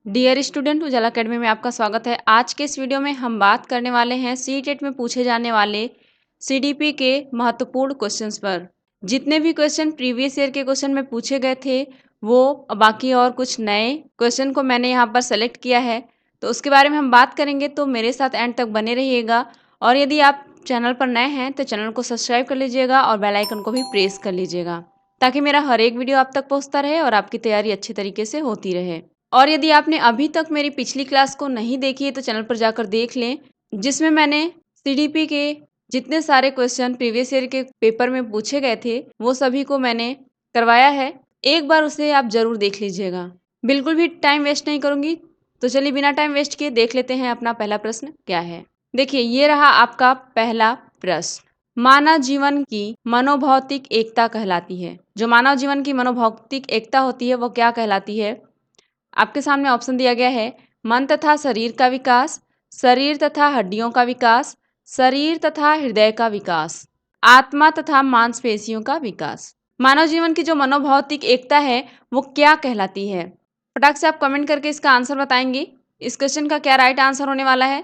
Dear student, उजाला academy में आपका स्वागत है। आज के इस वीडियो में हम बात करने वाले हैं सीटेट में पूछे जाने वाले सीडीपी के महत्वपूर्ण क्वेश्चंस पर। जितने भी क्वेश्चन प्रीवियस ईयर के क्वेश्चन में पूछे गए थे वो बाकी और कुछ नए क्वेश्चन को मैंने यहाँ पर सेलेक्ट किया है, तो उसके बारे में हम बात करेंगे। तो मेरे साथ एंड तक बने रहिएगा और यदि आप चैनल पर नए हैं तो चैनल को सब्सक्राइब कर लीजिएगा और बेल आइकन को भी प्रेस कर लीजिएगा ताकि मेरा हर एक वीडियो आप तक पहुँचता रहे और आपकी तैयारी अच्छी तरीके से होती रहे। और यदि आपने अभी तक मेरी पिछली क्लास को नहीं देखी है तो चैनल पर जाकर देख लें, जिसमें मैंने सीडीपी के जितने सारे क्वेश्चन प्रीवियस ईयर के पेपर में पूछे गए थे वो सभी को मैंने करवाया है। एक बार उसे आप जरूर देख लीजिएगा। बिल्कुल भी टाइम वेस्ट नहीं करूंगी, तो चलिए बिना टाइम वेस्ट किए देख लेते हैं अपना पहला प्रश्न क्या है। देखिए, ये रहा आपका पहला प्रश्न। मानव जीवन की मनोभौतिक एकता कहलाती है। जो मानव जीवन की मनोभौतिक एकता होती है वो क्या कहलाती है? आपके सामने ऑप्शन दिया गया है। मन तथा शरीर का विकास, शरीर तथा हड्डियों का विकास, शरीर तथा हृदय का विकास, आत्मा तथा मांसपेशियों का विकास। मानव जीवन की जो मनोभौतिक एकता है वो क्या कहलाती है? फटाक से आप कमेंट करके इसका आंसर बताएंगे। इस क्वेश्चन का क्या राइट आंसर होने वाला है?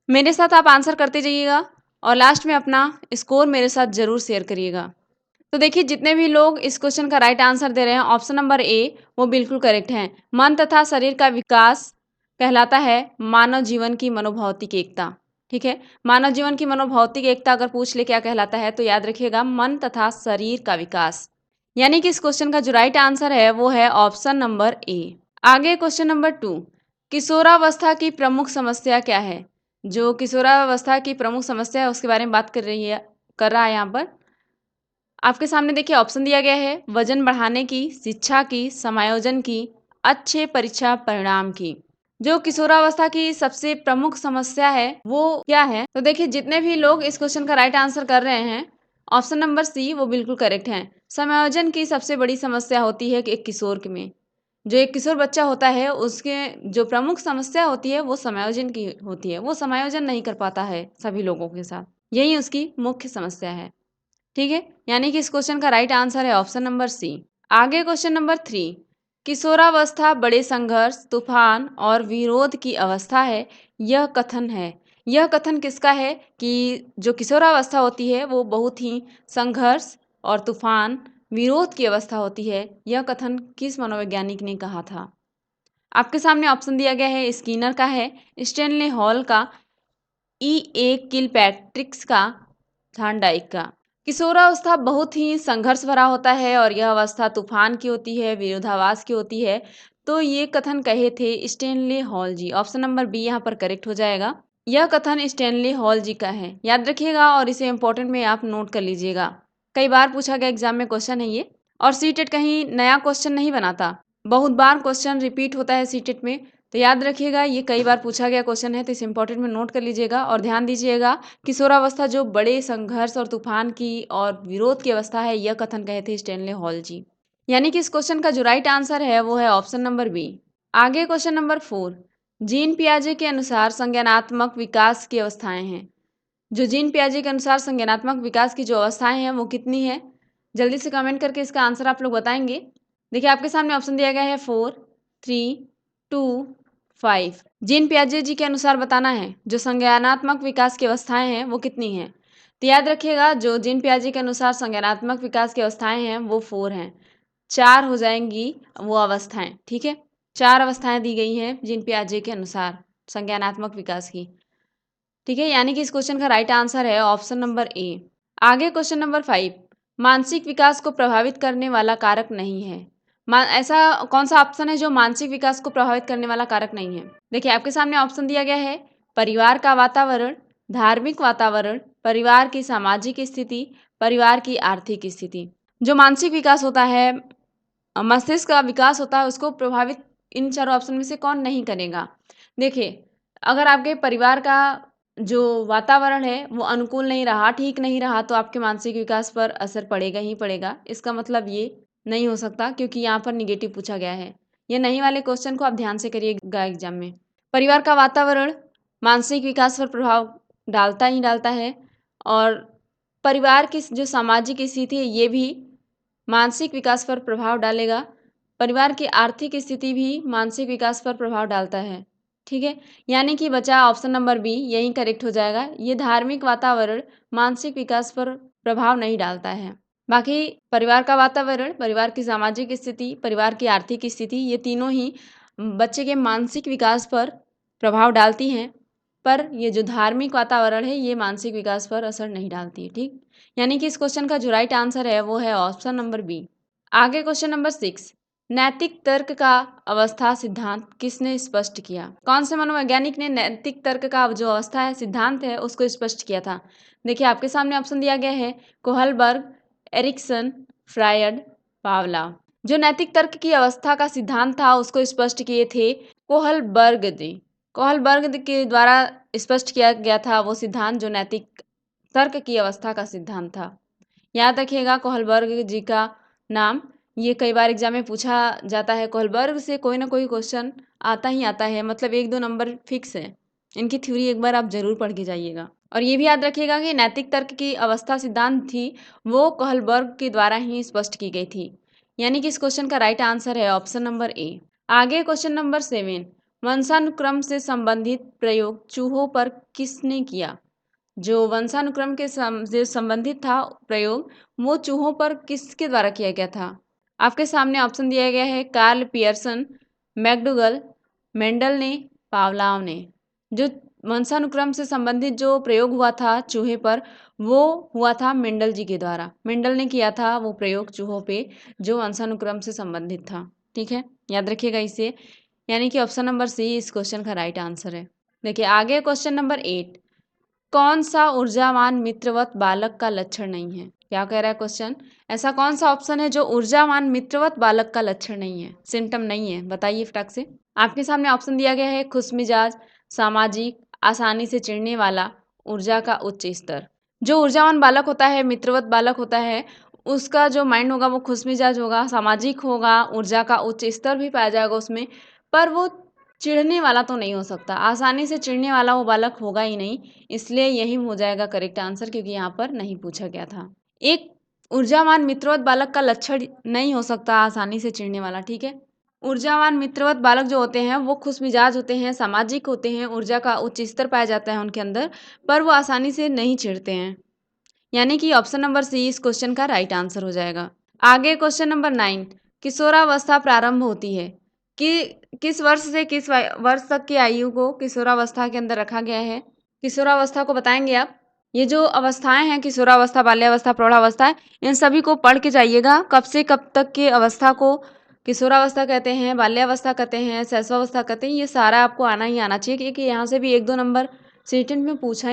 मेरे साथ आप आंसर करते जाइएगा और लास्ट में अपना स्कोर मेरे साथ जरूर शेयर करिएगा। तो देखिए, जितने भी लोग इस क्वेश्चन का राइट आंसर दे रहे हैं, ऑप्शन नंबर ए वो बिल्कुल करेक्ट है। मन तथा शरीर का विकास कहलाता है मानव जीवन की मनोभौतिक एकता। ठीक है, मानव जीवन की मनोभौतिक एकता अगर पूछ ले क्या कहलाता है तो याद रखिएगा मन तथा शरीर का विकास। यानी कि इस क्वेश्चन का जो राइट आंसर है वो है ऑप्शन नंबर ए। आगे क्वेश्चन नंबर 2। किशोरावस्था की प्रमुख समस्या क्या है? जो किशोरावस्था की प्रमुख समस्या है उसके बारे में बात कर रहा है यहाँ पर। आपके सामने देखिए ऑप्शन दिया गया है। वजन बढ़ाने की, शिक्षा की, समायोजन की, अच्छे परीक्षा परिणाम की। जो किशोरावस्था की सबसे प्रमुख समस्या है वो क्या है? तो देखिए, जितने भी लोग इस क्वेश्चन का राइट आंसर कर रहे हैं, ऑप्शन नंबर सी वो बिल्कुल करेक्ट है। समायोजन की सबसे बड़ी समस्या होती है कि एक किशोर में, जो एक किशोर बच्चा होता है उसके जो प्रमुख समस्या होती है वो समायोजन की होती है। वो समायोजन नहीं कर पाता है सभी लोगों के साथ, यही उसकी मुख्य समस्या है। ठीक है, यानी कि इस क्वेश्चन का राइट आंसर है ऑप्शन नंबर सी। आगे क्वेश्चन नंबर 3। किशोरावस्था बड़े संघर्ष, तूफान और विरोध की अवस्था है, यह कथन है। यह कथन किसका है कि जो किशोरावस्था होती है वो बहुत ही संघर्ष और तूफान, विरोध की अवस्था होती है? यह कथन किस मनोवैज्ञानिक ने कहा था? आपके सामने ऑप्शन दिया गया है। स्किनर का है, स्टेनले हॉल का, ई ए किलपैट्रिक्स का, थॉर्नडाइक का। किशोरावस्था बहुत ही संघर्ष भरा होता है और यह अवस्था तूफान की होती है, विरोधाभास की होती है। तो ये कथन कहे थे स्टेनले हॉल जी। ऑप्शन नंबर बी यहाँ पर करेक्ट हो जाएगा। यह कथन स्टेनले हॉल जी का है, याद रखिएगा और इसे इंपॉर्टेंट में आप नोट कर लीजिएगा। कई बार पूछा गया एग्जाम में क्वेश्चन है ये, और सीटेट कहीं नया क्वेश्चन नहीं बनाता, बहुत बार क्वेश्चन रिपीट होता है सीटेट में। तो याद रखिएगा, ये कई बार पूछा गया क्वेश्चन है, तो इस इंपॉर्टेंट में नोट कर लीजिएगा और ध्यान दीजिएगा। किशोरावस्था जो बड़े संघर्ष और तूफान की और विरोध की अवस्था है, यह कथन कहे थे स्टेनले हॉल जी। यानी कि इस क्वेश्चन का जो राइट आंसर है वो है ऑप्शन नंबर बी। आगे क्वेश्चन नंबर 4। जीन पियाजे के अनुसार संज्ञानात्मक विकास की अवस्थाएं हैं। जो जीन पियाजे के अनुसार संज्ञानात्मक विकास की जो अवस्थाएं हैं वो कितनी है? जल्दी से कमेंट करके इसका आंसर आप लोग बताएंगे। देखिए, आपके सामने ऑप्शन दिया गया है 4, 3, 2, 5। जीन पियाजे जी के अनुसार बताना है जो संज्ञानात्मक विकास की अवस्थाएं हैं वो कितनी हैं। तो याद रखिएगा, जो जीन पियाजे के अनुसार संज्ञानात्मक विकास की अवस्थाएं हैं वो 4 हैं। 4 हो जाएंगी वो अवस्थाएं। ठीक है, 4 अवस्थाएं दी गई हैं जीन पियाजे के अनुसार संज्ञानात्मक विकास की। ठीक है, यानी कि इस क्वेश्चन का राइट आंसर है ऑप्शन नंबर ए। आगे क्वेश्चन नंबर 5। मानसिक विकास को प्रभावित करने वाला कारक नहीं है। ऐसा कौन सा ऑप्शन है जो मानसिक विकास को प्रभावित करने वाला कारक नहीं है? देखिए, आपके सामने ऑप्शन दिया गया है। परिवार का वातावरण, धार्मिक वातावरण, परिवार की सामाजिक स्थिति, परिवार की आर्थिक स्थिति। जो मानसिक विकास होता है, मस्तिष्क का विकास होता है, उसको प्रभावित इन चारों ऑप्शन में से कौन नहीं करेगा? देखिए, अगर आपके परिवार का जो वातावरण है वो अनुकूल नहीं रहा, ठीक नहीं रहा, तो आपके मानसिक विकास पर असर पड़ेगा ही पड़ेगा। इसका मतलब ये नहीं हो सकता, क्योंकि यहाँ पर निगेटिव पूछा गया है। ये नहीं वाले क्वेश्चन को आप ध्यान से करिएगा एग्जाम में। परिवार का वातावरण मानसिक विकास पर प्रभाव डालता ही डालता है, और परिवार की जो सामाजिक स्थिति है ये भी मानसिक विकास पर प्रभाव डालेगा। परिवार की आर्थिक स्थिति भी मानसिक विकास पर प्रभाव डालता है। ठीक है, यानी कि बचा ऑप्शन नंबर बी, यही करेक्ट हो जाएगा। ये धार्मिक वातावरण मानसिक विकास पर प्रभाव नहीं डालता है। बाकी परिवार का वातावरण, परिवार की सामाजिक स्थिति, परिवार की आर्थिक स्थिति, ये तीनों ही बच्चे के मानसिक विकास पर प्रभाव डालती हैं, पर ये जो धार्मिक वातावरण है ये मानसिक विकास पर असर नहीं डालती है। ठीक, यानी कि इस क्वेश्चन का जो राइट आंसर है वो है ऑप्शन नंबर बी। आगे क्वेश्चन नंबर 6, नैतिक तर्क का अवस्था सिद्धांत किसने स्पष्ट किया? कौन से मनोवैज्ञानिक ने नैतिक तर्क का जो अवस्था है, सिद्धांत है, उसको स्पष्ट किया था? देखिए आपके सामने ऑप्शन दिया गया है, कोहलबर्ग, एरिक्सन, फ्रायड, पावला। जो नैतिक तर्क की अवस्था का सिद्धांत था उसको स्पष्ट किए थे कोहलबर्ग जी। कोहलबर्ग के द्वारा स्पष्ट किया गया था वो सिद्धांत जो नैतिक तर्क की अवस्था का सिद्धांत था। याद रखिएगा कोहलबर्ग जी का नाम, ये कई बार एग्जाम में पूछा जाता है। कोहलबर्ग से कोई ना कोई क्वेश्चन आता ही आता है, मतलब 1-2 नंबर फिक्स है। इनकी थ्योरी एक बार आप जरूर पढ़ के जाइएगा। और ये भी याद रखिएगा कि नैतिक तर्क की अवस्था सिद्धांत थी वो कोहलबर्ग के द्वारा ही स्पष्ट की गई थी। यानी कि इस क्वेश्चन का राइट आंसर है ऑप्शन नंबर ए। आगे क्वेश्चन नंबर 7, वंशानुक्रम से संबंधित प्रयोग चूहों पर किसने किया? जो वंशानुक्रम के जो संबंधित था प्रयोग, वो चूहों पर किसके द्वारा किया गया था? आपके सामने ऑप्शन दिया गया है, कार्ल पियर्सन, मैकडूगल, मेंडल ने, पावलाव ने। जो वंशानुक्रम से संबंधित जो प्रयोग हुआ था चूहे पर, वो हुआ था मेंडल जी के द्वारा। मेंडल ने किया था वो प्रयोग चूहों पे जो वंशानुक्रम से संबंधित था। ठीक है, याद रखिएगा इसे। यानी कि ऑप्शन नंबर सी इस क्वेश्चन का राइट आंसर है। देखिए आगे क्वेश्चन नंबर 8, कौन सा ऊर्जावान मित्रवत बालक का लक्षण नहीं है? क्या कह रहा है क्वेश्चन, ऐसा कौन सा ऑप्शन है जो ऊर्जावान मित्रवत बालक का लक्षण नहीं है, सिम्टम नहीं है? बताइए फटाक से। आपके सामने ऑप्शन दिया गया है, खुशमिजाज, सामाजिक, आसानी से चिढ़ने वाला, ऊर्जा का उच्च स्तर। जो ऊर्जावान बालक होता है, मित्रवत बालक होता है, उसका जो माइंड होगा वो खुशमिजाज होगा, सामाजिक होगा, ऊर्जा का उच्च स्तर भी पाया जाएगा उसमें, पर वो चिढ़ने वाला तो नहीं हो सकता। आसानी से चिढ़ने वाला वो बालक होगा ही नहीं, इसलिए यही हो जाएगा करेक्ट आंसर, क्योंकि यहाँ पर नहीं पूछा गया था। एक ऊर्जावान मित्रवत बालक का लक्षण नहीं हो सकता आसानी से चिढ़ने वाला। ठीक है, ऊर्जावान मित्रवत बालक जो होते हैं वो खुशमिजाज होते हैं, सामाजिक होते हैं, ऊर्जा का उच्च स्तर पाया जाता है उनके अंदर, पर वो आसानी से नहीं चिढ़ते हैं। यानी कि ऑप्शन नंबर सी इस क्वेश्चन का राइट आंसर हो जाएगा। आगे क्वेश्चन नंबर 9, किशोरावस्था प्रारंभ होती है कि किस वर्ष से किस वर्ष तक की आयु को किशोरावस्था के अंदर रखा गया है? किशोरावस्था को बताएंगे आप। ये जो अवस्थाएं हैं, किशोरावस्था, बाल्यावस्था, प्रौढ़ावस्था, इन सभी को पढ़ के जाइएगा। कब से कब तक की अवस्था को किशोरावस्था कहते हैं, बाल्यावस्था कहते हैं, शैशवावस्था कहते हैं, ये सारा आपको आना ही आना चाहिए, क्योंकि यहाँ से भी 1-2 नंबर सीटेंट में पूछा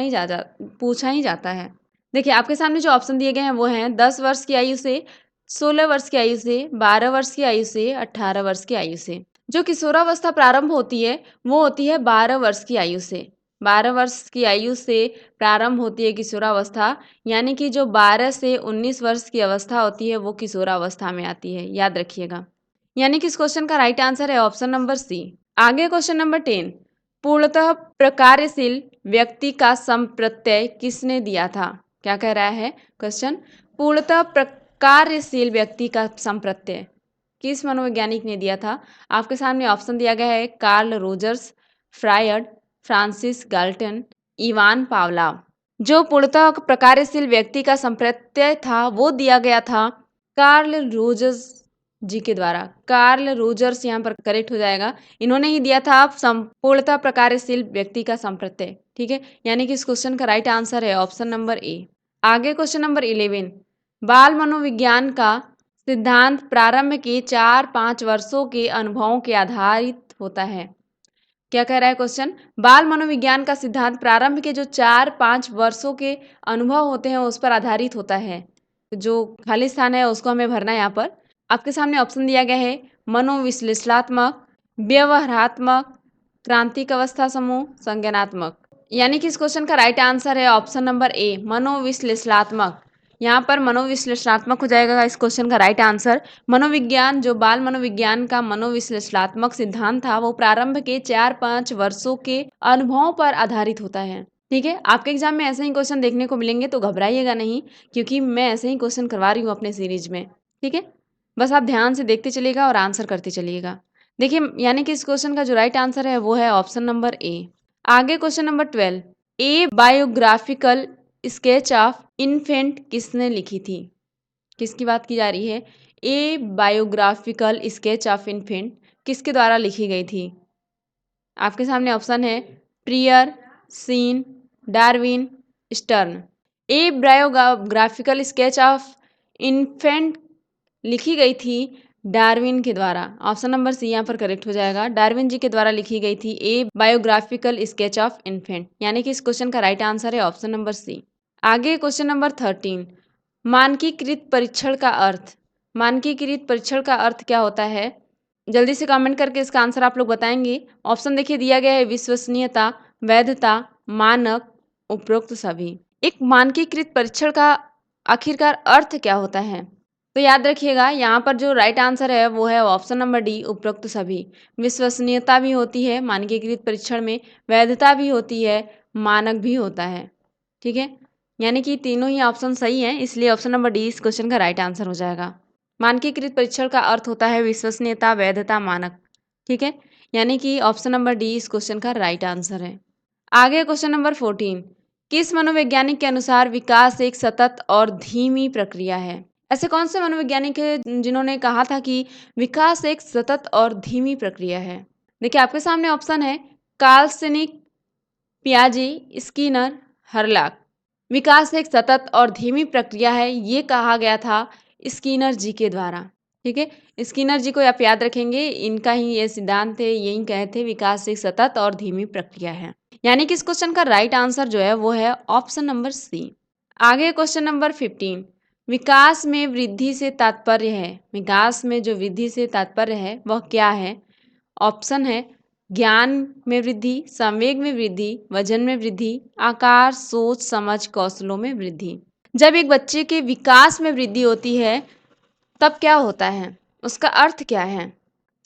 ही जाता है। देखिए आपके सामने जो ऑप्शन दिए गए हैं वो हैं 10 वर्ष की आयु से, 16 वर्ष की आयु से, 12 वर्ष की आयु से, 18 वर्ष की आयु से। जो किशोरावस्था प्रारंभ होती है वो होती है 12 वर्ष की आयु से। 12 वर्ष की आयु से प्रारंभ होती है किशोरावस्था, यानी कि जो 12 से 19 वर्ष की अवस्था होती है वो किशोरावस्था में आती है, याद रखिएगा। यानी कि इस क्वेश्चन का राइट आंसर है ऑप्शन नंबर सी। आगे क्वेश्चन नंबर 10, पूर्णतः प्रकार्यशील व्यक्ति का संप्रत्यय किसने दिया था? क्या कह रहा है क्वेश्चन, पूर्णतः प्रकार्यशील व्यक्ति का संप्रत्यय किस मनोवैज्ञानिक ने दिया था? आपके सामने ऑप्शन दिया गया है, Carl Rogers, Freud, Francis Galton, Ivan Pavlov. जो पूर्णतः प्रकार्यशील व्यक्ति का संप्रत्यय था वो दिया गया था कार्ल रोजर्स जी के द्वारा। कार्ल रोजर्स यहाँ पर करेक्ट हो जाएगा। इन्होंने ही दिया था पूर्णतः प्रकार्यशील व्यक्ति का संप्रत्यय। ठीक है, यानी कि इस क्वेश्चन का राइट आंसर है ऑप्शन नंबर ए। आगे क्वेश्चन नंबर 11, बाल मनोविज्ञान का सिद्धांत प्रारंभ के 4-5 वर्षों के अनुभवों के आधारित होता है। क्या कह रहा है क्वेश्चन, बाल मनोविज्ञान का सिद्धांत प्रारंभ के जो 4-5 वर्षों के अनुभव होते हैं उस पर आधारित होता है। जो खाली स्थान है उसको हमें भरना है। यहाँ पर आपके सामने ऑप्शन दिया गया है, मनोविश्लेषणात्मक, व्यवहारात्मक, क्रांतिक अवस्था समूह, संज्ञानात्मक। यानी कि इस क्वेश्चन का राइट आंसर है ऑप्शन नंबर ए, मनोविश्लेषणात्मक। यहाँ पर मनोविश्लेषणात्मक हो जाएगा इस क्वेश्चन का राइट आंसर। मनोविज्ञान, जो बाल मनोविज्ञान का मनोविश्लेषणात्मक सिद्धांत था वो प्रारंभ के 4-5 वर्षों के अनुभवों पर आधारित होता है। ठीक है, आपके एग्जाम में ऐसे ही क्वेश्चन देखने को मिलेंगे तो घबराइएगा नहीं, क्योंकि मैं ऐसे ही क्वेश्चन करवा रही हूँ अपने सीरीज में। ठीक है, बस आप ध्यान से देखते चलिएगा और आंसर करते चलिएगा। देखिए, यानी कि इस क्वेश्चन का जो राइट आंसर है वो है ऑप्शन नंबर ए। आगे question number 12, a biographical sketch of infant किसने लिखी थी? किसकी बात की जा रही है? A biographical sketch of infant किसके द्वारा लिखी गई थी? आपके सामने ऑप्शन है Preyer, Shinn, Darwin, Stern. A biographical sketch of infant लिखी गई थी डार्विन के द्वारा। ऑप्शन नंबर सी यहाँ पर करेक्ट हो जाएगा। डार्विन जी के द्वारा लिखी गई थी ए बायोग्राफिकल स्केच ऑफ इन्फेंट, यानी कि इस क्वेश्चन का राइट आंसर है ऑप्शन नंबर सी। आगे क्वेश्चन नंबर 13, मानकीकृत परीक्षण का अर्थ। मानकीकृत परीक्षण का अर्थ क्या होता है? जल्दी से कमेंट करके इसका आंसर आप लोग बताएंगे। ऑप्शन देखिए दिया गया है विश्वसनीयता, वैधता, मानक, उपरोक्त सभी। एक मानकीकृत परीक्षण का आखिरकार अर्थ क्या होता है? तो याद रखिएगा, यहाँ पर जो राइट आंसर है वो है ऑप्शन नंबर डी, उपरोक्त सभी। विश्वसनीयता भी होती है मानकीकृत परीक्षण में, वैधता भी होती है, मानक भी होता है। ठीक है, यानी कि तीनों ही ऑप्शन सही हैं, इसलिए ऑप्शन नंबर डी इस क्वेश्चन का राइट आंसर हो जाएगा। मानकीकृत परीक्षण का अर्थ होता है विश्वसनीयता, वैधता, मानक। ठीक है, यानी कि ऑप्शन नंबर डी इस क्वेश्चन का राइट आंसर है। आगे क्वेश्चन नंबर 14, किस मनोवैज्ञानिक के अनुसार विकास एक सतत और धीमी प्रक्रिया है? ऐसे कौन से मनोवैज्ञानिक है जिन्होंने कहा था कि विकास एक सतत और धीमी प्रक्रिया है? देखिए, आपके सामने ऑप्शन है कार्ल सेनिक, पियाजे, स्किनर, हर्लॉक। विकास एक सतत और धीमी प्रक्रिया है, ये कहा गया था स्किनर जी के द्वारा। ठीक है, स्किनर जी को आप याद रखेंगे, इनका ही ये सिद्धांत है, यही कहे थे विकास एक सतत और धीमी प्रक्रिया है। यानी कि इस क्वेश्चन का राइट आंसर जो है वो है ऑप्शन नंबर सी। आगे क्वेश्चन नंबर 15, विकास में वृद्धि से तात्पर्य है। विकास में जो वृद्धि से तात्पर्य है वह क्या है? ऑप्शन है ज्ञान में वृद्धि, संवेग में वृद्धि, वजन में वृद्धि, आकार, सोच, समझ, कौशलों में वृद्धि। जब एक बच्चे के विकास में वृद्धि होती है तब क्या होता है, उसका अर्थ क्या है?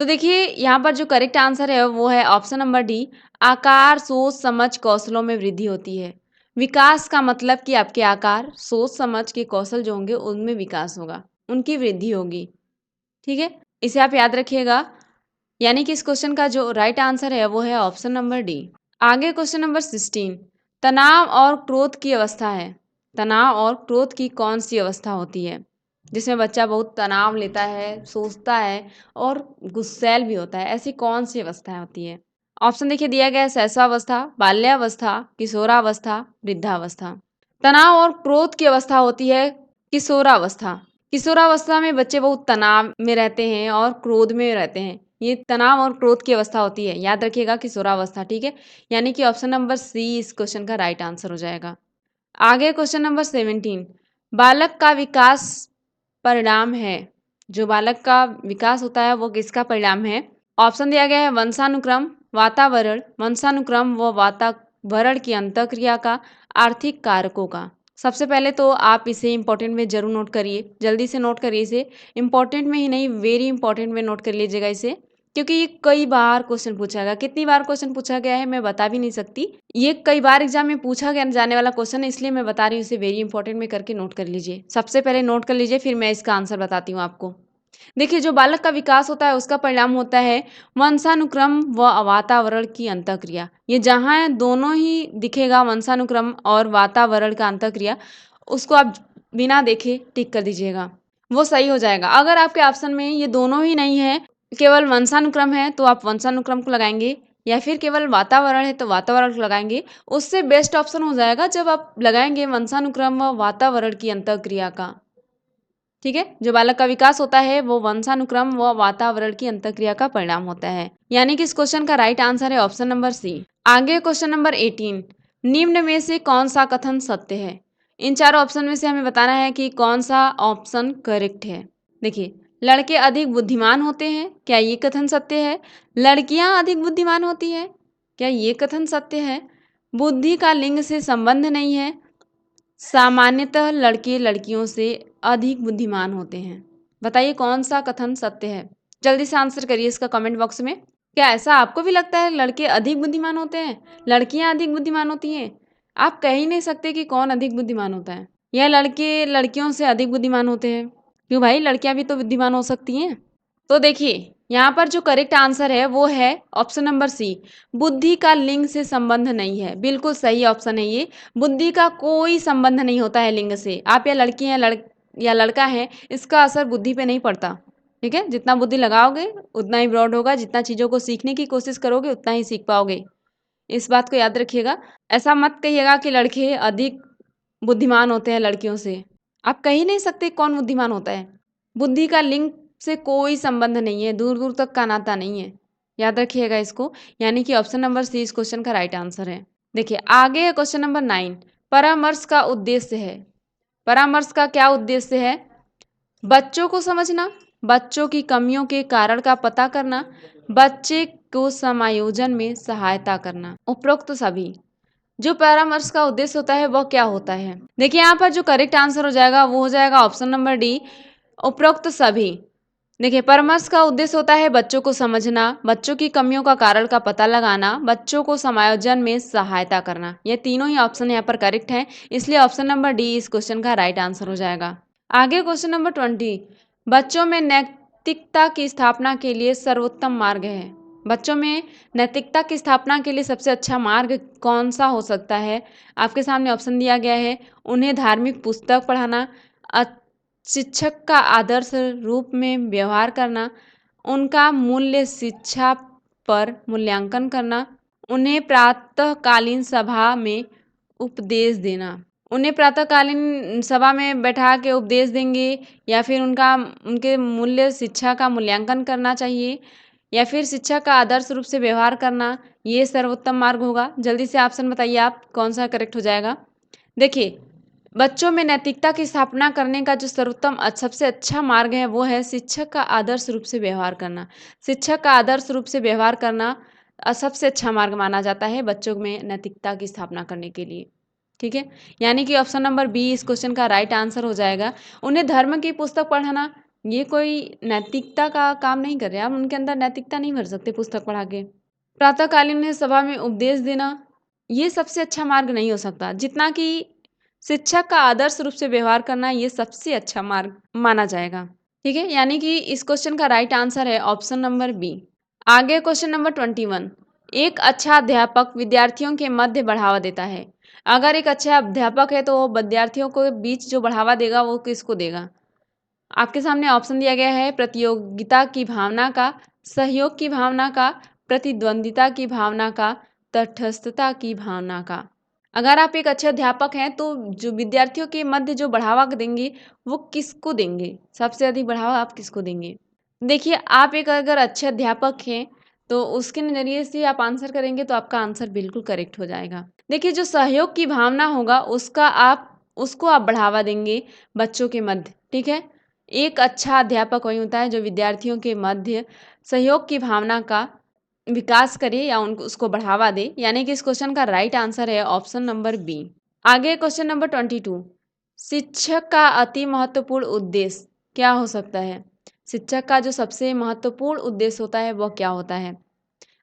तो देखिए, यहाँ पर जो करेक्ट आंसर है वो है ऑप्शन नंबर डी, आकार, सोच, समझ, कौशलों में वृद्धि होती है। विकास का मतलब कि आपके आकार, सोच, समझ के कौशल जो होंगे उनमें विकास होगा, उनकी वृद्धि होगी। ठीक है, इसे आप याद रखिएगा। यानी कि इस क्वेश्चन का जो राइट आंसर है वो है ऑप्शन नंबर डी। आगे क्वेश्चन नंबर 16, तनाव और क्रोध की अवस्था है। तनाव और क्रोध की कौन सी अवस्था होती है जिसमें बच्चा बहुत तनाव लेता है, सोचता है और गुस्सैल भी होता है? ऐसी कौन सी अवस्था होती है? ऑप्शन देखिए दिया गया है शैशवावस्था, बाल्यावस्था, किशोरावस्था, वृद्धावस्था। तनाव और क्रोध की अवस्था होती है किशोरावस्था। किशोरावस्था में बच्चे बहुत तनाव में रहते हैं और क्रोध में रहते हैं, ये तनाव और क्रोध की अवस्था होती है। याद रखिएगा किशोरावस्था। ठीक है, यानी कि ऑप्शन नंबर सी इस क्वेश्चन का राइट आंसर हो जाएगा। आगे क्वेश्चन नंबर 17, बालक का विकास परिणाम है। जो बालक का विकास होता है वो किसका परिणाम है? ऑप्शन दिया गया है वंशानुक्रम, वातावरण, वंशानुक्रम व वातावरण की अंतःक्रिया का, आर्थिक कारकों का। सबसे पहले तो आप इसे इंपॉर्टेंट में जरूर नोट करिए, जल्दी से नोट करिए इसे। इंपॉर्टेंट में ही नहीं, वेरी इंपॉर्टेंट में नोट कर लीजिएगा इसे, क्योंकि ये कई बार क्वेश्चन पूछा गया। कितनी बार क्वेश्चन पूछा गया है मैं बता भी नहीं सकती, ये कई बार एग्जाम में पूछा गया जाने वाला क्वेश्चन है, इसलिए मैं बता रही हूँ। इसे वेरी इंपॉर्टेंट में करके नोट कर लीजिए। सबसे पहले नोट कर लीजिए, फिर मैं इसका आंसर बताती हूँ आपको। देखिए, जो बालक का विकास होता है उसका परिणाम होता है वंशानुक्रम व वातावरण की अंतःक्रिया। ये जहाँ दोनों ही दिखेगा, वंशानुक्रम और वातावरण का अंतःक्रिया, उसको आप बिना देखे टिक कर दीजिएगा, वो सही हो जाएगा। अगर आपके ऑप्शन में ये दोनों ही नहीं है, केवल वंशानुक्रम है, तो आप वंशानुक्रम को लगाएंगे, या फिर केवल वातावरण है तो वातावरण को लगाएंगे। उससे बेस्ट ऑप्शन हो जाएगा जब आप लगाएंगे वंशानुक्रम व वातावरण की अंतःक्रिया का। ठीक है, जो बालक का विकास होता है वो वंशानुक्रम व वातावरण की अंतःक्रिया का परिणाम होता है। यानी कि इस क्वेश्चन का राइट आंसर है ऑप्शन नंबर सी। आगे क्वेश्चन नंबर 18, निम्न में से कौन सा कथन सत्य है? इन चारों ऑप्शन में से हमें बताना है कि कौन सा ऑप्शन करेक्ट है। देखिए, लड़के अधिक बुद्धिमान होते हैं, क्या ये कथन सत्य है? लड़कियां अधिक बुद्धिमान होती हैं, क्या ये कथन सत्य है? बुद्धि का लिंग से संबंध नहीं है, सामान्यतः लड़के लड़कियों से अधिक बुद्धिमान होते हैं। बताइए कौन सा कथन सत्य है? जल्दी से आंसर करिए इसका कमेंट बॉक्स में। क्या ऐसा आपको भी लगता है लड़के अधिक बुद्धिमान होते हैं, लड़कियां अधिक बुद्धिमान होती हैं? आप कह ही नहीं सकते कि कौन अधिक बुद्धिमान होता है, या लड़के लड़कियों से अधिक बुद्धिमान होते हैं। क्यों भाई, लड़कियां भी तो बुद्धिमान हो सकती हैं। तो देखिए यहाँ पर जो करेक्ट आंसर है वो है ऑप्शन नंबर सी, बुद्धि का लिंग से संबंध नहीं है। बिल्कुल सही ऑप्शन है ये। बुद्धि का कोई संबंध नहीं होता है लिंग से। आप या लड़की हैं या लड़का है, इसका असर बुद्धि पे नहीं पड़ता। ठीक है, जितना बुद्धि लगाओगे उतना ही ब्रॉड होगा, जितना चीज़ों को सीखने की कोशिश करोगे उतना ही सीख पाओगे। इस बात को याद रखिएगा। ऐसा मत कहिएगा कि लड़के अधिक बुद्धिमान होते हैं लड़कियों से। आप कह ही नहीं सकते कौन बुद्धिमान होता है। बुद्धि का लिंग से कोई संबंध नहीं है, दूर दूर तक का नाता नहीं है। याद रखिएगा इसको। यानी कि ऑप्शन नंबर सी इस क्वेश्चन का राइट आंसर है। देखिए आगे है क्वेश्चन नंबर 9। परामर्श का उद्देश्य है। परामर्श का क्या उद्देश्य है? बच्चों को समझना, बच्चों की कमियों के कारण का पता करना, बच्चे को समायोजन में सहायता करना। उपरोक्त सभी। जो परामर्श का उद्देश्य होता है वह क्या होता है? देखिए यहाँ पर जो करेक्ट आंसर हो जाएगा वो हो जाएगा ऑप्शन नंबर डी, उपरोक्त सभी। देखिए परामर्श का उद्देश्य होता है बच्चों को समझना, बच्चों की कमियों का कारण का पता लगाना, बच्चों को समायोजन में सहायता करना। ये तीनों ही ऑप्शन यहाँ पर करेक्ट हैं, इसलिए ऑप्शन नंबर डी इस क्वेश्चन का राइट आंसर हो जाएगा। आगे क्वेश्चन नंबर 20। बच्चों में नैतिकता की स्थापना के लिए सर्वोत्तम मार्ग है। बच्चों में नैतिकता की स्थापना के लिए सबसे अच्छा मार्ग कौन सा हो सकता है? आपके सामने ऑप्शन दिया गया है। उन्हें धार्मिक पुस्तक पढ़ाना, शिक्षक का आदर्श रूप में व्यवहार करना, उनका मूल्य शिक्षा पर मूल्यांकन करना, उन्हें प्रातःकालीन सभा में उपदेश देना। उन्हें प्रातःकालीन सभा में बैठा के उपदेश देंगे, या फिर उनके मूल्य शिक्षा का मूल्यांकन करना चाहिए, या फिर शिक्षा का आदर्श रूप से व्यवहार करना, ये सर्वोत्तम मार्ग होगा। जल्दी से ऑप्शन बताइए आप कौन सा करेक्ट हो जाएगा। देखिए बच्चों में नैतिकता की स्थापना करने का जो सर्वोत्तम सबसे अच्छा मार्ग है वो है शिक्षक का आदर्श रूप से व्यवहार करना। शिक्षक का आदर्श रूप से व्यवहार करना सबसे अच्छा मार्ग माना जाता है बच्चों में नैतिकता की स्थापना करने के लिए। ठीक है, यानी कि ऑप्शन नंबर बी इस क्वेश्चन का राइट आंसर हो जाएगा। उन्हें धर्म की पुस्तक पढ़ाना, ये कोई नैतिकता का काम नहीं कर रहे, आप उनके अंदर नैतिकता नहीं भर सकते पुस्तक पढ़ा के। प्रातःकालीन सभा में उपदेश देना, ये सबसे अच्छा मार्ग नहीं हो सकता, जितना कि शिक्षक का आदर्श रूप से व्यवहार करना ये सबसे अच्छा मार्ग माना जाएगा। ठीक है, यानी कि इस क्वेश्चन का राइट आंसर है ऑप्शन नंबर बी। आगे क्वेश्चन नंबर 21। एक अच्छा अध्यापक विद्यार्थियों के मध्य बढ़ावा देता है। अगर एक अच्छा अध्यापक है तो वो विद्यार्थियों को बीच जो बढ़ावा देगा वो किसको देगा? आपके सामने ऑप्शन दिया गया है, प्रतियोगिता की भावना का, सहयोग की भावना का, प्रतिद्वंदिता की भावना का, तटस्थता की भावना का। अगर आप एक अच्छे अध्यापक हैं तो जो विद्यार्थियों के मध्य जो बढ़ावा देंगे वो किसको देंगे? सबसे अधिक बढ़ावा आप किसको देंगे? देखिए आप एक अगर अच्छे अध्यापक हैं तो उसके नज़रिए से आप आंसर करेंगे तो आपका आंसर बिल्कुल करेक्ट हो जाएगा। देखिए जो सहयोग की भावना होगा उसको आप बढ़ावा देंगे बच्चों के मध्य। ठीक है, एक अच्छा अध्यापक वही होता है जो विद्यार्थियों के मध्य सहयोग की भावना का विकास करे या उनको उसको बढ़ावा दे। यानी कि इस क्वेश्चन का राइट आंसर है ऑप्शन नंबर बी। आगे क्वेश्चन नंबर 22। शिक्षक का अति महत्वपूर्ण उद्देश्य क्या हो सकता है? शिक्षक का जो सबसे महत्वपूर्ण उद्देश्य होता है वह क्या होता है?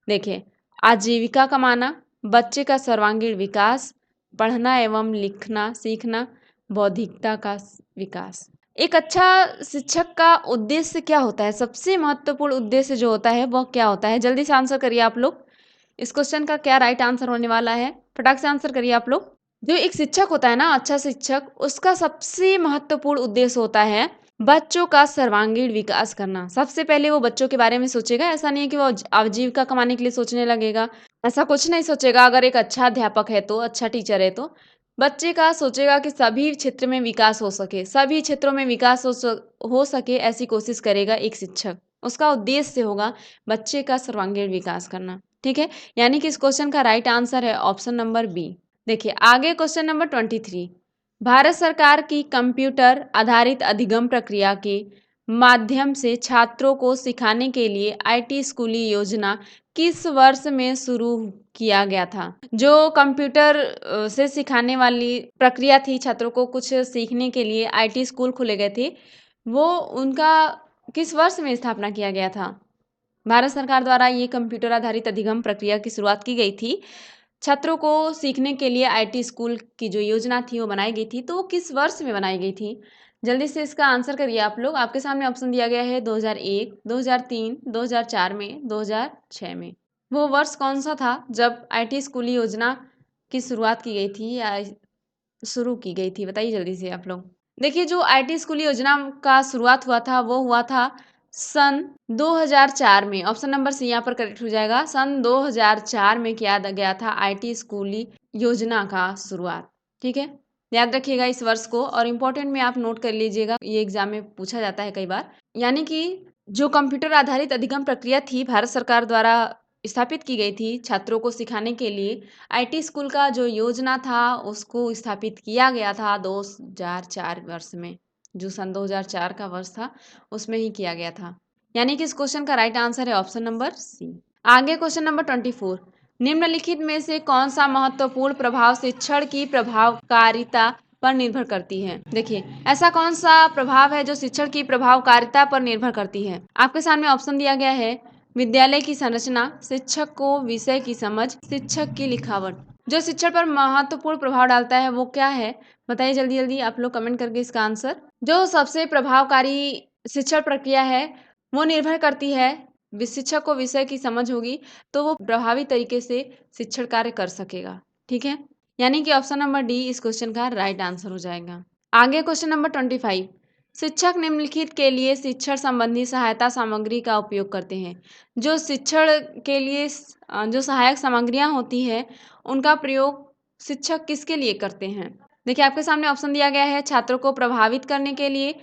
देखिए आजीविका कमाना, बच्चे का सर्वांगीण विकास, पढ़ना एवं लिखना सीखना, बौद्धिकता का विकास। एक अच्छा शिक्षक का उद्देश्य क्या होता है? सबसे महत्वपूर्ण उद्देश्य जो होता है वह क्या होता है? जल्दी से आंसर करिए आप लोग। इस क्वेश्चन का क्या राइट आंसर होने वाला है? फटाक से आंसर करिए आप लोग। जो एक शिक्षक होता है ना, अच्छा शिक्षक, उसका सबसे महत्वपूर्ण उद्देश्य होता है बच्चों का सर्वांगीण विकास करना। सबसे पहले वो बच्चों के बारे में सोचेगा। ऐसा नहीं है कि वो आजीविका कमाने के लिए सोचने लगेगा, ऐसा कुछ नहीं सोचेगा। अगर एक अच्छा अध्यापक है तो, अच्छा टीचर है तो बच्चे का सोचेगा कि सभी क्षेत्र में विकास हो सके, सभी क्षेत्रों में विकास हो सके, ऐसी कोशिश करेगा एक शिक्षक। उसका उद्देश्य होगा बच्चे का सर्वांगीण विकास करना। ठीक है, यानी कि इस क्वेश्चन का राइट आंसर है ऑप्शन नंबर बी। देखिए आगे क्वेश्चन नंबर 23। भारत सरकार की कंप्यूटर आधारित अधिगम प्रक्रिया के माध्यम से छात्रों को सिखाने के लिए आईटी स्कूली योजना किस वर्ष में शुरू किया गया था? जो कंप्यूटर से सिखाने वाली प्रक्रिया थी, छात्रों को कुछ सीखने के लिए आईटी स्कूल खोले गए थे, वो उनका किस वर्ष में स्थापना किया गया था? भारत सरकार द्वारा ये कंप्यूटर आधारित अधिगम प्रक्रिया की शुरुआत की गई थी। छात्रों को सीखने के लिए आईटी स्कूल की जो योजना थी वो बनाई गई थी, तो वो किस वर्ष में बनाई गई थी? जल्दी से इसका आंसर करिए आप लोग। आपके सामने ऑप्शन दिया गया है 2001, 2003, 2004 में, 2006 में। वो वर्ष कौन सा था जब आईटी स्कूली योजना की शुरुआत की गई थी या शुरू की गई थी? बताइए जल्दी से आप लोग। देखिए, जो आईटी स्कूली योजना का शुरुआत हुआ था वो हुआ था सन 2004 में। ऑप्शन नंबर सी यहाँ पर करेक्ट हो जाएगा। सन 2004 में किया गया था आईटी स्कूली योजना का शुरुआत। ठीक है, याद रखिएगा इस वर्ष को, और इम्पोर्टेंट में आप नोट कर लीजिएगा, ये एग्जाम में पूछा जाता है कई बार। यानी कि जो कंप्यूटर आधारित अधिगम प्रक्रिया थी भारत सरकार द्वारा स्थापित की गई थी छात्रों को सिखाने के लिए, आईटी स्कूल का जो योजना था उसको स्थापित किया गया था 2004 वर्ष में। जो सन 2004 का वर्ष था उसमें ही किया गया था। यानी कि इस क्वेश्चन का राइट आंसर है ऑप्शन नंबर सी। आगे क्वेश्चन नंबर 24, निम्नलिखित में से कौन सा महत्वपूर्ण प्रभाव शिक्षण की प्रभावकारिता पर निर्भर करती है? देखिए, ऐसा कौन सा प्रभाव है जो शिक्षण की प्रभावकारिता पर निर्भर करती है? आपके सामने ऑप्शन दिया गया है विद्यालय की संरचना, शिक्षक को विषय की समझ, शिक्षक की लिखावट। जो शिक्षण पर महत्वपूर्ण प्रभाव डालता है वो क्या है? बताइए जल्दी जल्दी आप लोग कमेंट करके इसका आंसर। जो सबसे प्रभावकारी शिक्षण प्रक्रिया है वो निर्भर करती है, शिक्षक को विषय की समझ होगी तो वो प्रभावी तरीके से शिक्षण कार्य कर सकेगा। ठीक है, यानी कि ऑप्शन नंबर डी इस क्वेश्चन का राइट आंसर हो जाएगा। आगे क्वेश्चन नंबर 25, शिक्षक निम्नलिखित के लिए शिक्षण संबंधी सहायता सामग्री का उपयोग करते हैं। जो शिक्षण के लिए जो सहायक सामग्रियां होती है उनका प्रयोग शिक्षक किसके लिए करते हैं? देखिए, आपके सामने ऑप्शन दिया गया है छात्रों को प्रभावित करने के लिए,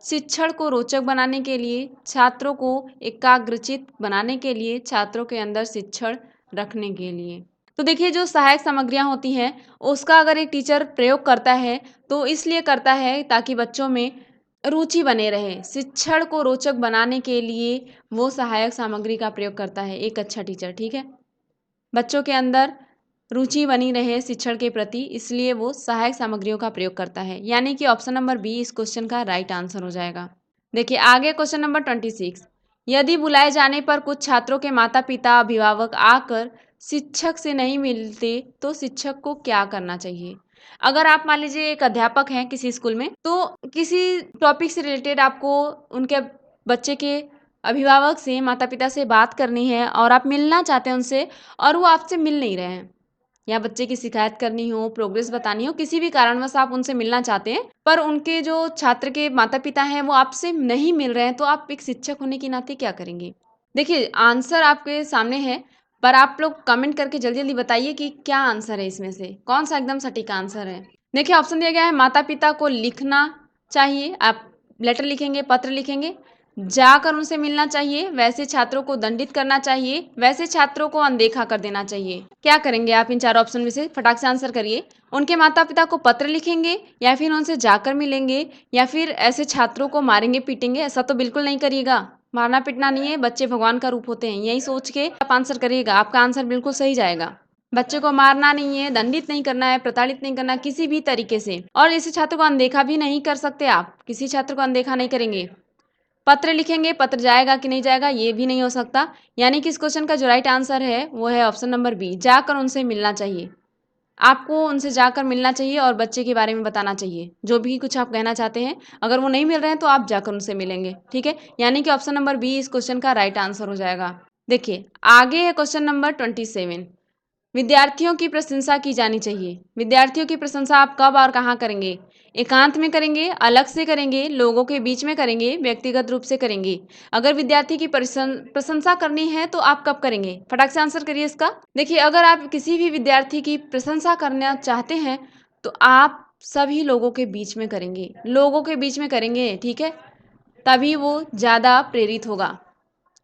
शिक्षण को रोचक बनाने के लिए, छात्रों को एकाग्रचित बनाने के लिए, छात्रों के अंदर शिक्षण रखने के लिए। तो देखिए, जो सहायक सामग्रियां होती हैं उसका अगर एक टीचर प्रयोग करता है तो इसलिए करता है ताकि बच्चों में रुचि बने रहे। शिक्षण को रोचक बनाने के लिए वो सहायक सामग्री का प्रयोग करता है एक अच्छा टीचर। ठीक है, बच्चों के अंदर रुचि बनी रहे शिक्षण के प्रति, इसलिए वो सहायक सामग्रियों का प्रयोग करता है। यानी कि ऑप्शन नंबर बी इस क्वेश्चन का राइट आंसर हो जाएगा। देखिए, आगे क्वेश्चन नंबर 26, यदि बुलाए जाने पर कुछ छात्रों के माता पिता अभिभावक आकर शिक्षक से नहीं मिलते तो शिक्षक को क्या करना चाहिए? अगर आप मान लीजिए एक अध्यापक हैं किसी स्कूल में, तो किसी टॉपिक से रिलेटेड आपको उनके बच्चे के अभिभावक से, माता पिता से बात करनी है और आप मिलना चाहते हैं उनसे और वो आपसे मिल नहीं रहे हैं, या बच्चे की शिकायत करनी हो, प्रोग्रेस बतानी हो, किसी भी कारणवश आप उनसे मिलना चाहते हैं पर उनके जो छात्र के माता पिता हैं वो आपसे नहीं मिल रहे हैं, तो आप एक शिक्षक होने के नाते क्या करेंगे? देखिए, आंसर आपके सामने है, पर आप लोग कमेंट करके जल्दी जल्दी बताइए कि क्या आंसर है, इसमें से कौन सा एकदम सटीक आंसर है। देखिए, ऑप्शन दिया गया है माता पिता को लिखना चाहिए, आप लेटर लिखेंगे, पत्र लिखेंगे, जाकर उनसे मिलना चाहिए, वैसे छात्रों को दंडित करना चाहिए, वैसे छात्रों को अनदेखा कर देना चाहिए। क्या करेंगे आप इन चार ऑप्शन में से? फटाक से आंसर करिए। उनके माता पिता को पत्र लिखेंगे, या फिर उनसे जाकर मिलेंगे, या फिर ऐसे छात्रों को मारेंगे पीटेंगे? ऐसा तो बिल्कुल नहीं करिएगा, मारना पीटना नहीं है, बच्चे भगवान का रूप होते हैं, यही सोच के आप आंसर करिएगा, आपका आंसर बिल्कुल सही जाएगा। बच्चे को मारना नहीं है, दंडित नहीं करना है, प्रताड़ित नहीं करना किसी भी तरीके से, और इसी छात्र को अनदेखा भी नहीं कर सकते आप, किसी छात्र को अनदेखा नहीं करेंगे। पत्र लिखेंगे, पत्र जाएगा कि नहीं जाएगा ये भी नहीं हो सकता। यानी कि इस क्वेश्चन का जो राइट आंसर है वो है ऑप्शन नंबर बी, जाकर उनसे मिलना चाहिए। आपको उनसे जाकर मिलना चाहिए और बच्चे के बारे में बताना चाहिए, जो भी कुछ आप कहना चाहते हैं। अगर वो नहीं मिल रहे हैं तो आप जाकर उनसे मिलेंगे। ठीक है, यानी कि ऑप्शन नंबर बी इस क्वेश्चन का राइट आंसर हो जाएगा। देखिए, आगे है क्वेश्चन नंबर 27, विद्यार्थियों की प्रशंसा की जानी चाहिए। विद्यार्थियों की प्रशंसा आप कब और कहाँ करेंगे? एकांत में करेंगे, अलग से करेंगे, लोगों के बीच में करेंगे, व्यक्तिगत रूप से करेंगे? अगर विद्यार्थी की प्रशंसा करनी है तो आप कब करेंगे? फटाक से आंसर करिए इसका। देखिए, अगर आप किसी भी विद्यार्थी की प्रशंसा करना चाहते हैं तो आप सभी लोगों के बीच में करेंगे, लोगों के बीच में करेंगे। ठीक है, तभी वो ज़्यादा प्रेरित होगा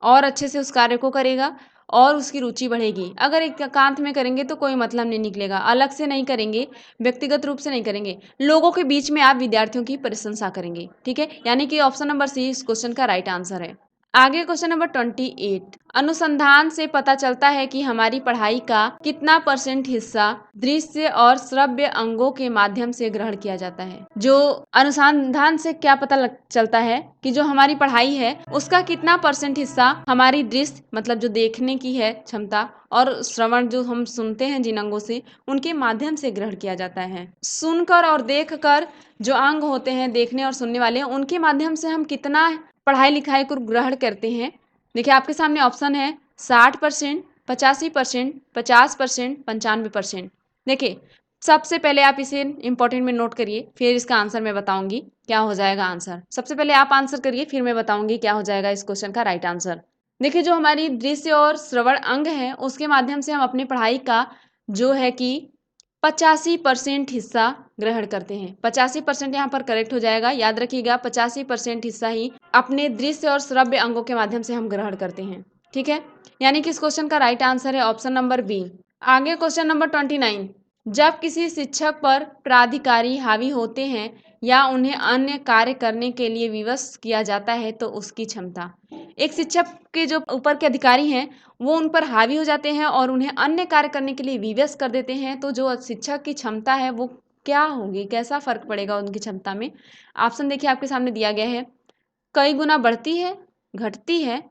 और अच्छे से उस कार्य को करेगा और उसकी रुचि बढ़ेगी। अगर एकांत में करेंगे तो कोई मतलब नहीं निकलेगा, अलग से नहीं करेंगे, व्यक्तिगत रूप से नहीं करेंगे, लोगों के बीच में आप विद्यार्थियों की प्रशंसा करेंगे। ठीक है, यानी कि ऑप्शन नंबर सी इस क्वेश्चन का राइट आंसर है। आगे क्वेश्चन नंबर 28। अनुसंधान से पता चलता है कि हमारी पढ़ाई का कितना % हिस्सा दृश्य और श्रव्य अंगों के माध्यम से ग्रहण किया जाता है। जो अनुसंधान से क्या पता चलता है कि जो हमारी पढ़ाई है उसका कितना % हिस्सा हमारी दृश्य मतलब जो देखने की है क्षमता और श्रवण जो हम सुनते हैं जिन अंगों से उनके माध्यम से ग्रहण किया जाता है। सुनकर और देखकर जो अंग होते हैं देखने और सुनने वाले उनके माध्यम से हम कितना पढ़ाई लिखाई को ग्रहण करते हैं। देखिए आपके सामने ऑप्शन है 60%, 85%, 50%, 95%। देखिए सबसे पहले आप इसे इंपॉर्टेंट में नोट करिए, फिर इसका आंसर मैं बताऊंगी क्या हो जाएगा आंसर। सबसे पहले आप आंसर करिए, फिर मैं बताऊंगी क्या हो जाएगा इस क्वेश्चन का राइट आंसर। देखिए जो हमारी दृश्य और श्रवण अंग है उसके माध्यम से हम अपनी पढ़ाई का जो है कि 85% हिस्सा ग्रहण करते हैं। 85% यहाँ पर करेक्ट हो जाएगा, याद रखिएगा 85% हिस्सा ही अपने दृश्य और श्रव्य अंगों के माध्यम से हम ग्रहण करते हैं। ठीक है, यानी कि इस क्वेश्चन का राइट आंसर है ऑप्शन नंबर बी। आगे क्वेश्चन नंबर 29। जब किसी शिक्षक पर प्राधिकारी हावी होते हैं या उन्हें अन्य कार्य करने के लिए विवश किया जाता है तो उसकी क्षमता। एक शिक्षक के जो ऊपर के अधिकारी हैं वो उन पर हावी हो जाते हैं और उन्हें अन्य कार्य करने के लिए विवश कर देते हैं, तो जो शिक्षक की क्षमता है वो क्या होगी, कैसा फर्क पड़ेगा उनकी क्षमता में। ऑप्शन देखिए आपके सामने दिया गया है। कई गुना बढ़ती है, घटती है,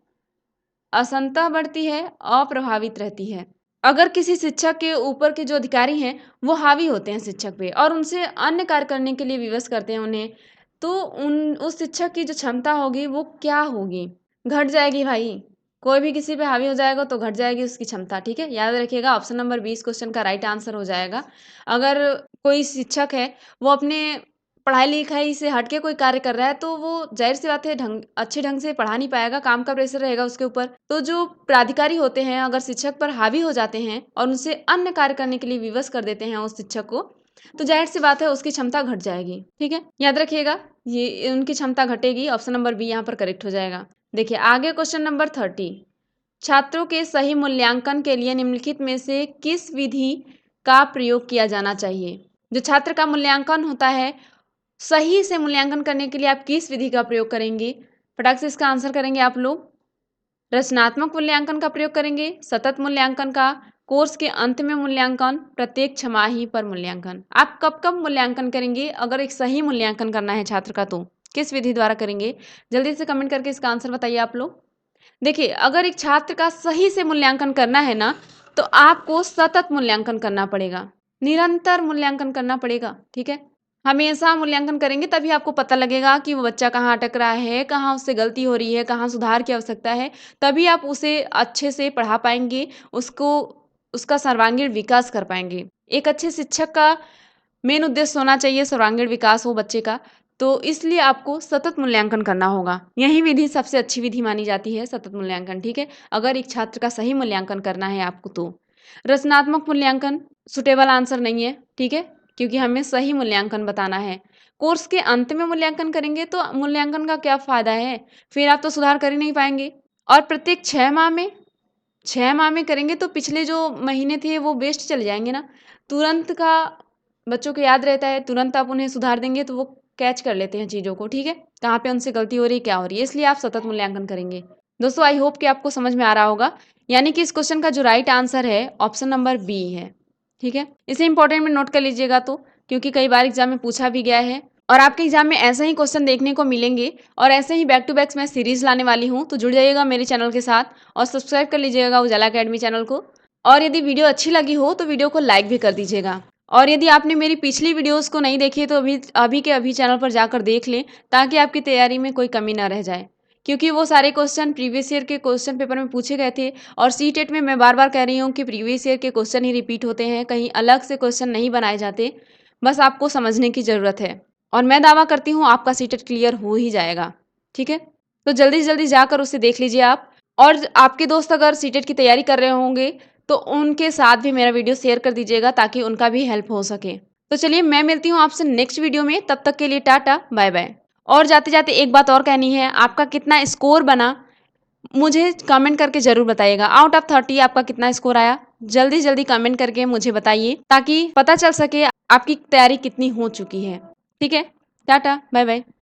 असंतः बढ़ती है, अप्रभावित रहती है। अगर किसी शिक्षक के ऊपर के जो अधिकारी हैं वो हावी होते हैं शिक्षक पे और उनसे अन्य कार्य करने के लिए विवश करते हैं उन्हें, तो उस शिक्षक की जो क्षमता होगी वो क्या होगी, घट जाएगी भाई। कोई भी किसी पे हावी हो जाएगा तो घट जाएगी उसकी क्षमता। ठीक है, याद रखिएगा ऑप्शन नंबर 20 क्वेश्चन का राइट आंसर हो जाएगा। अगर कोई शिक्षक है वो अपने पढ़ाई लिखाई से हट के कोई कार्य कर रहा है तो वो जाहिर सी बात है अच्छे ढंग से पढ़ा नहीं पाएगा, काम का प्रेशर रहेगा उसके ऊपर। तो जो प्राधिकारी होते हैं अगर शिक्षक पर हावी हो जाते हैं और उनसे अन्य कार्य करने के लिए विवश कर देते हैं उस शिक्षक को, तो जाहिर सी बात है उसकी क्षमता घट जाएगी। ठीक है, याद रखिएगा ये उनकी क्षमता घटेगी। ऑप्शन नंबर बी यहाँ पर करेक्ट हो जाएगा। देखिए आगे क्वेश्चन नंबर 30। छात्रों के सही मूल्यांकन के लिए निम्नलिखित में से किस विधि का प्रयोग किया जाना चाहिए। जो छात्र का मूल्यांकन होता है सही से मूल्यांकन करने के लिए आप किस विधि का प्रयोग करेंगे, फटाक से इसका आंसर करेंगे आप लोग। रचनात्मक मूल्यांकन का प्रयोग करेंगे, सतत मूल्यांकन का, कोर्स के अंत में मूल्यांकन, प्रत्येक छमाही पर मूल्यांकन। आप कब कब मूल्यांकन करेंगे अगर एक सही मूल्यांकन करना है छात्र का तो किस विधि द्वारा करेंगे, जल्दी से कमेंट करके इसका आंसर बताइए आप लोग। देखिए अगर एक छात्र का सही से मूल्यांकन करना है ना तो आपको सतत मूल्यांकन करना पड़ेगा, निरंतर मूल्यांकन करना पड़ेगा। ठीक है, हमेशा मूल्यांकन करेंगे तभी आपको पता लगेगा कि वो बच्चा कहाँ अटक रहा है, कहाँ उससे गलती हो रही है, कहाँ सुधार की आवश्यकता है। तभी आप उसे अच्छे से पढ़ा पाएंगे, उसको उसका सर्वांगीण विकास कर पाएंगे। एक अच्छे शिक्षक का मेन उद्देश्य होना चाहिए सर्वांगीण विकास हो बच्चे का, तो इसलिए आपको सतत मूल्यांकन करना होगा। यही विधि सबसे अच्छी विधि मानी जाती है, सतत मूल्यांकन। ठीक है, अगर एक छात्र का सही मूल्यांकन करना है आपको तो रचनात्मक मूल्यांकन सुटेबल आंसर नहीं है। ठीक है, क्योंकि हमें सही मूल्यांकन बताना है। कोर्स के अंत में मूल्यांकन करेंगे तो मूल्यांकन का क्या फायदा है, फिर आप तो सुधार कर ही नहीं पाएंगे। और प्रत्येक 6 माह में करेंगे तो पिछले जो महीने थे वो वेस्ट चले जाएंगे ना। तुरंत का बच्चों को याद रहता है, तुरंत आप उन्हें सुधार देंगे तो वो कैच कर लेते हैं चीज़ों को। ठीक है, कहाँ पे उनसे गलती हो रही है, क्या हो रही है, इसलिए आप सतत मूल्यांकन करेंगे। दोस्तों आई होप कि आपको समझ में आ रहा होगा, यानी कि इस क्वेश्चन का जो राइट आंसर है ऑप्शन नंबर बी है। ठीक है, इसे इंपॉर्टेंट में नोट कर लीजिएगा तो, क्योंकि कई बार एग्जाम में पूछा भी गया है और आपके एग्जाम में ऐसे ही क्वेश्चन देखने को मिलेंगे और ऐसे ही बैक टू बैक मैं सीरीज लाने वाली हूँ। तो जुड़ जाइएगा मेरे चैनल के साथ और सब्सक्राइब कर लीजिएगा उजाला अकेडमी चैनल को। और यदि वीडियो अच्छी लगी हो तो वीडियो को लाइक भी कर दीजिएगा। और यदि आपने मेरी पिछली वीडियोस को नहीं देखी तो अभी के अभी चैनल पर जाकर देख लें, ताकि आपकी तैयारी में कोई कमी ना रह जाए। क्योंकि वो सारे क्वेश्चन प्रीवियस ईयर के क्वेश्चन पेपर में पूछे गए थे और सीटेट में मैं बार बार कह रही हूँ कि प्रीवियस ईयर के क्वेश्चन ही रिपीट होते हैं, कहीं अलग से क्वेश्चन नहीं बनाए जाते। बस आपको समझने की ज़रूरत है और मैं दावा करती हूँ आपका सीटेट क्लियर हो ही जाएगा। ठीक है, तो जल्दी से जल्दी जाकर उसे देख लीजिए आप। और आपके दोस्त अगर सीटेट की तैयारी कर रहे होंगे तो उनके साथ भी मेरा वीडियो शेयर कर दीजिएगा ताकि उनका भी हेल्प हो सके। तो चलिए मैं मिलती हूँ आपसे नेक्स्ट वीडियो में, तब तक के लिए टाटा बाय बाय। और जाते जाते एक बात और कहनी है, आपका कितना स्कोर बना मुझे कमेंट करके ज़रूर बताइएगा। आउट ऑफ 30 आपका कितना स्कोर आया, जल्दी जल्दी कमेंट करके मुझे बताइए ताकि पता चल सके आपकी तैयारी कितनी हो चुकी है। ठीक है, टाटा बाय बाय।